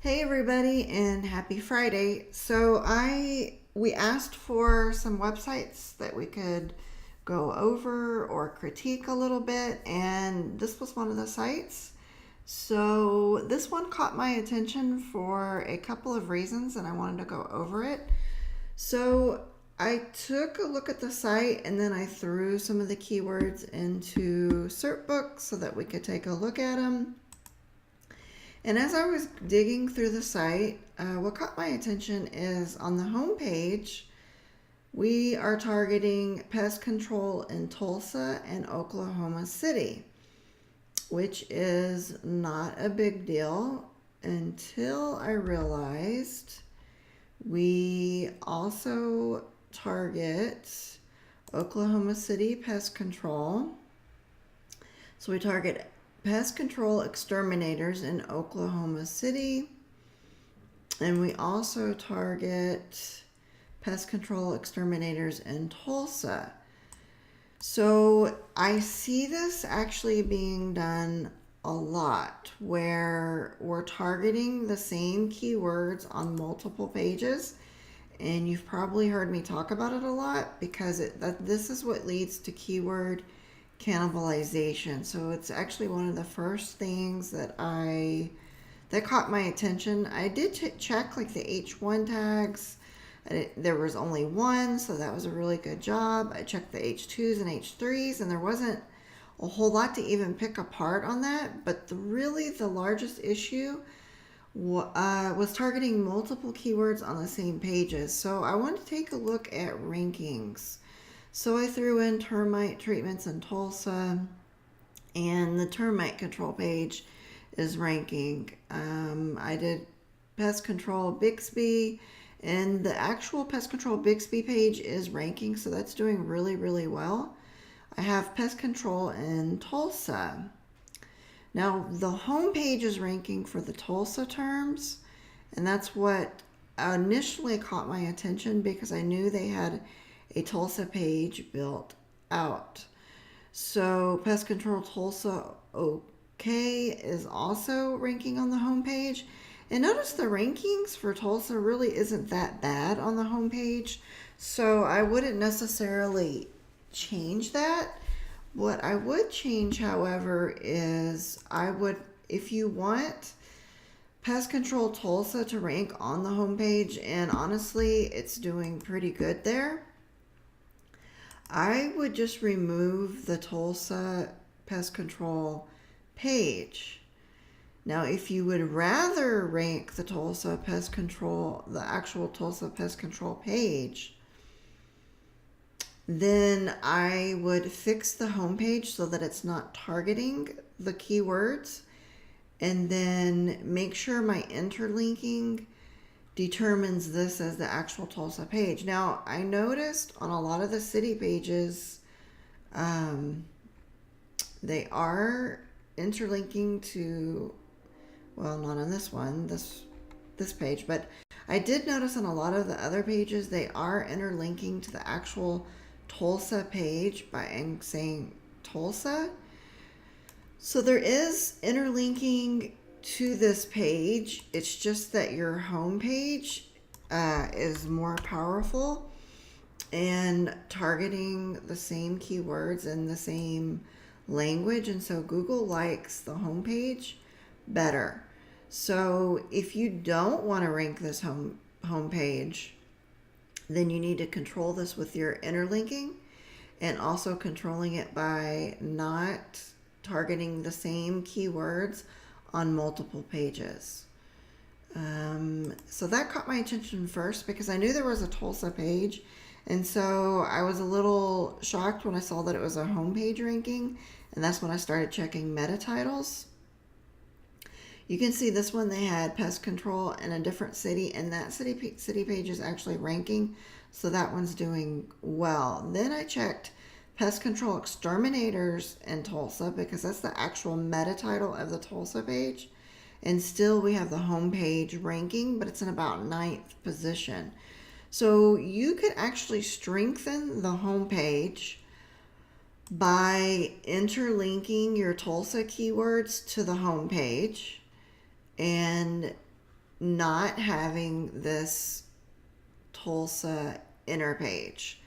Hey everybody and happy Friday. We asked for some websites that we could go over or critique a little bit, and this was one of the sites. So this one caught my attention for a couple of reasons and I wanted to go over it. So I took a look at the site and then I threw some of the keywords into CertBook so that we could take a look at them. And as I was digging through the site, what caught my attention is on the home page, we are targeting pest control in Tulsa and Oklahoma City, which is not a big deal until I realized we also target Oklahoma City pest control. So we target pest control exterminators in Oklahoma City, and we also target pest control exterminators in Tulsa. So I see this actually being done a lot where we're targeting the same keywords on multiple pages, and you've probably heard me talk about it a lot because this is what leads to keyword cannibalization. So it's actually one of the first things that caught my attention. I did check like the H1 tags. There was only one, so that was a really good job. I checked the H2s and H3s, and there wasn't a whole lot to even pick apart on that. But really the largest issue was targeting multiple keywords on the same pages. So I want to take a look at rankings. So I threw in termite treatments in Tulsa, and the termite control page is ranking. I did pest control Bixby, and the actual pest control Bixby page is ranking, so that's doing really, really well. I have pest control in Tulsa. Now, the home page is ranking for the Tulsa terms, and that's what initially caught my attention because I knew they had a Tulsa page built out. So Pest Control Tulsa OK is also ranking on the homepage. And notice the rankings for Tulsa really isn't that bad on the homepage. So I wouldn't necessarily change that. What I would change, however, is if you want Pest Control Tulsa to rank on the homepage, and honestly, it's doing pretty good there, I would just remove the Tulsa pest control page. Now, if you would rather rank the Tulsa pest control, the actual Tulsa pest control page, then I would fix the homepage so that it's not targeting the keywords, and then make sure my interlinking determines this as the actual Tulsa page. Now, I noticed on a lot of the city pages, they are interlinking to, well, not on this one, this page, but I did notice on a lot of the other pages, they are interlinking to the actual Tulsa page by saying Tulsa. So there is interlinking to this page. It's just that your home page is more powerful and targeting the same keywords in the same language, and so Google likes the home page better. So if you don't want to rank this home page, then you need to control this with your interlinking and also controlling it by not targeting the same keywords on multiple pages. So that caught my attention first because I knew there was a Tulsa page, and so I was a little shocked when I saw that it was a homepage ranking, and that's when I started checking meta titles. You can see this one, they had pest control in a different city, and that city page is actually ranking, so that one's doing well. Then I checked pest control exterminators in Tulsa because that's the actual meta title of the Tulsa page, and still we have the home page ranking, but it's in about 9th position. So you could actually strengthen the home page by interlinking your Tulsa keywords to the home page, and not having this Tulsa inner page.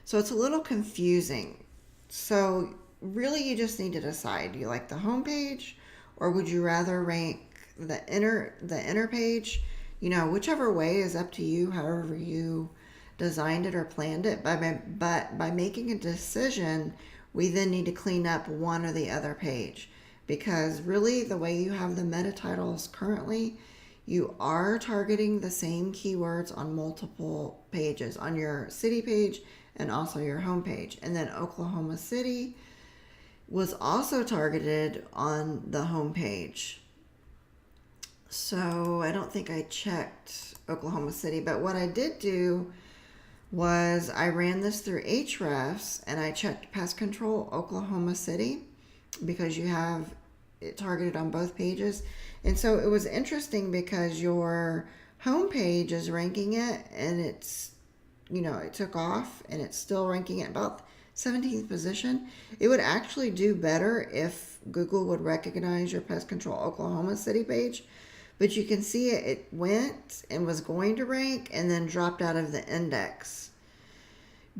So it's a little confusing. So really you just need to decide, do you like the home page, or would you rather rank the inner page? Whichever way is up to you, however you designed it or planned it. But by making a decision, we then need to clean up one or the other page, because really the way you have the meta titles currently, you are targeting the same keywords on multiple pages, on your city page and also your home page. And then Oklahoma City was also targeted on the home page. So I don't think I checked Oklahoma City, but what I did do was I ran this through Ahrefs and I checked pest control Oklahoma City, because you have it targeted on both pages. And so it was interesting because your home page is ranking it, and it's, it took off and it's still ranking at about 17th position. It would actually do better if Google would recognize your pest control Oklahoma City page. But you can see it went and was going to rank and then dropped out of the index.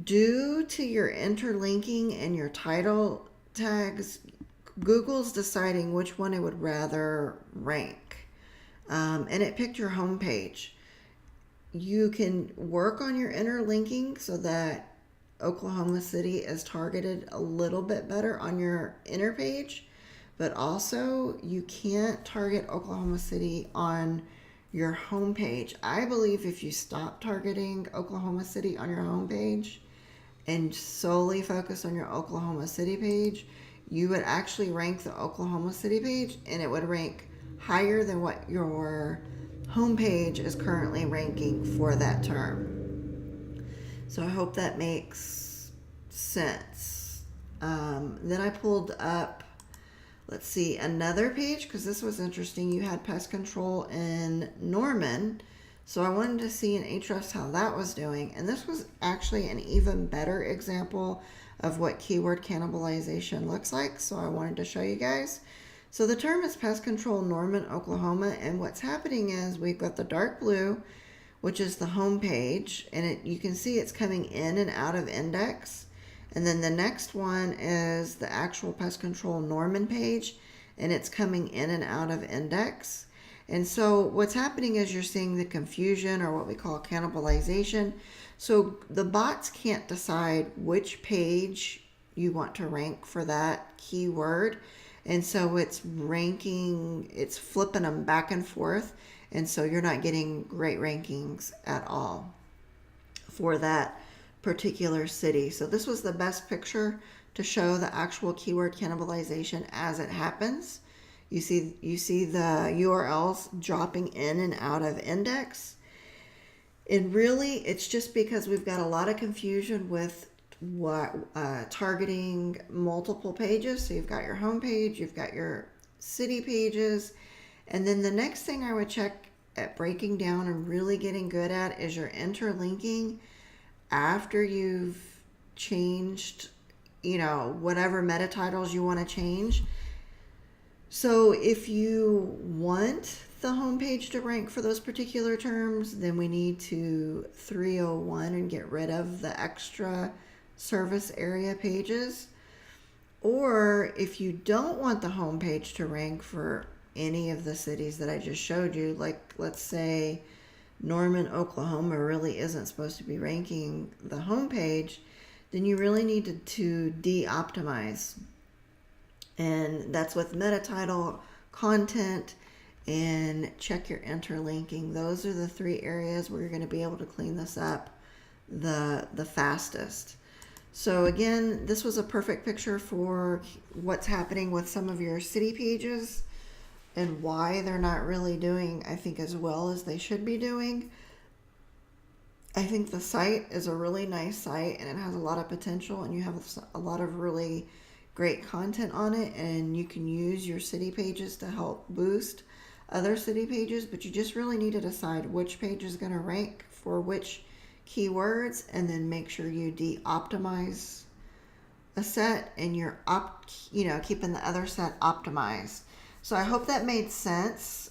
Due to your interlinking and your title tags, Google's deciding which one it would rather rank. And it picked your home page. You can work on your interlinking so that Oklahoma City is targeted a little bit better on your inner page. But also, you can't target Oklahoma City on your homepage. I believe if you stop targeting Oklahoma City on your homepage and solely focus on your Oklahoma City page, you would actually rank the Oklahoma City page, and it would rank higher than what your homepage is currently ranking for that term. So I hope that makes sense. Then I pulled up, let's see, another page, because this was interesting. You had pest control in Norman. So I wanted to see in Ahrefs how that was doing. And this was actually an even better example of what keyword cannibalization looks like. So I wanted to show you guys. So the term is pest control Norman, Oklahoma. And what's happening is we've got the dark blue, which is the home page. And you can see it's coming in and out of index. And then the next one is the actual pest control Norman page, and it's coming in and out of index. And so what's happening is you're seeing the confusion, or what we call cannibalization. So the bots can't decide which page you want to rank for that keyword. And so it's ranking, it's flipping them back and forth. And so you're not getting great rankings at all for that particular city. So this was the best picture to show the actual keyword cannibalization as it happens. You see the URLs dropping in and out of index. And really, it's just because we've got a lot of confusion with targeting multiple pages. So you've got your home page, you've got your city pages, and then the next thing I would check at breaking down and really getting good at is your interlinking after you've changed, whatever meta titles you want to change. So if you want the homepage to rank for those particular terms, then we need to 301 and get rid of the extra service area pages. Or if you don't want the homepage to rank for any of the cities that I just showed you, like let's say Norman, Oklahoma really isn't supposed to be ranking the homepage, then you really need to de-optimize. And that's with meta title, content, and check your interlinking. Those are the three areas where you're going to be able to clean this up the fastest. So again, this was a perfect picture for what's happening with some of your city pages and why they're not really doing, I think, as well as they should be doing. I think the site is a really nice site, and it has a lot of potential, and you have a lot of really great content on it, and you can use your city pages to help boost other city pages, but you just really need to decide which page is going to rank for which keywords, and then make sure you de-optimize a set and you're keeping the other set optimized. So I hope that made sense.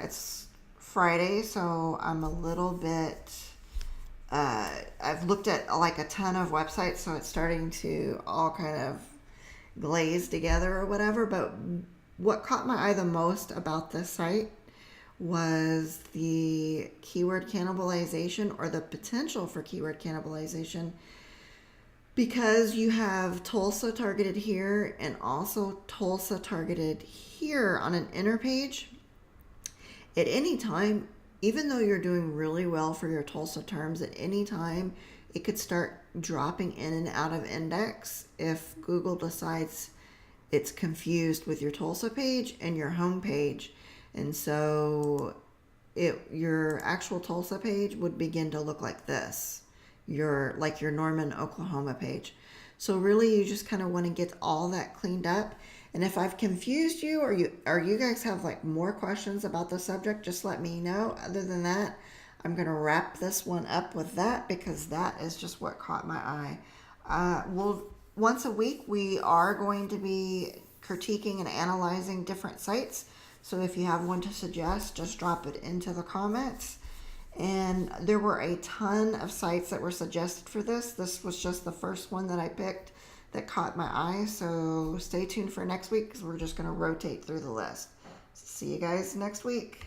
It's Friday, so I'm a little bit, I've looked at like a ton of websites, so it's starting to all kind of glaze together or whatever. But what caught my eye the most about this site was the keyword cannibalization, or the potential for keyword cannibalization, because you have Tulsa targeted here and also Tulsa targeted here on an inner page. At any time, even though you're doing really well for your Tulsa terms, at any time it could start dropping in and out of index if Google decides it's confused with your Tulsa page and your home page. And so your actual Tulsa page would begin to look like this, your Norman, Oklahoma page. So really you just kind of want to get all that cleaned up. And if I've confused you, or you guys have like more questions about the subject, just let me know. Other than that, I'm going to wrap this one up with that, because that is just what caught my eye. Once a week, we are going to be critiquing and analyzing different sites. So if you have one to suggest, just drop it into the comments. And there were a ton of sites that were suggested for this. This was just the first one that I picked that caught my eye. So stay tuned for next week, because we're just going to rotate through the list. See you guys next week.